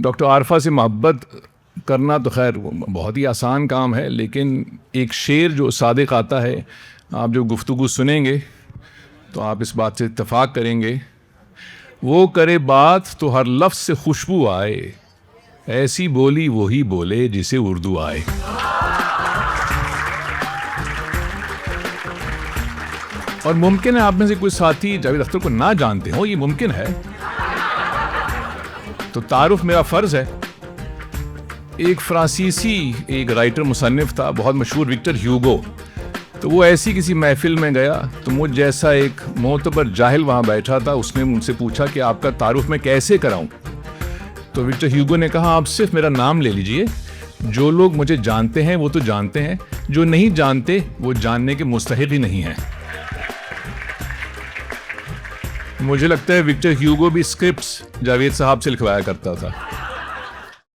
Doctor Arfa से मोहब्बत करना तो खैर बहुत ही आसान काम है, लेकिन एक शेर जो सादिक आता है, आप जो गुफ्तगू सुनेंगे तो आप इस बात से इत्तेफाक करेंगे, वो करे बात तो हर लफ्ज़ से खुशबू आए, ऐसी बोली वही बोले जिसे उर्दू आए। और मुमकिन है आप में से कुछ साथी जावेद अख्तर को ना जानते हो, ये मुमकिन है, तो तारुफ मेरा फ़र्ज़ है। एक फ्रांसीसी एक राइटर मुसन्निफ था बहुत मशहूर, विक्टर ह्यूगो। तो वो ऐसी किसी महफिल में गया तो मुझ जैसा एक मोतबर जाहिल वहाँ बैठा था, उसने मुझसे पूछा कि आपका तारुफ मैं कैसे कराऊं। तो विक्टर ह्यूगो ने कहा, आप सिर्फ मेरा नाम ले लीजिए, जो लोग मुझे जानते हैं वो तो जानते हैं, जो नहीं जानते वो जानने के मुस्तहिक ही नहीं हैं। मुझे लगता है विक्टर ह्यूगो भी स्क्रिप्ट्स जावेद साहब से लिखवाया करता था।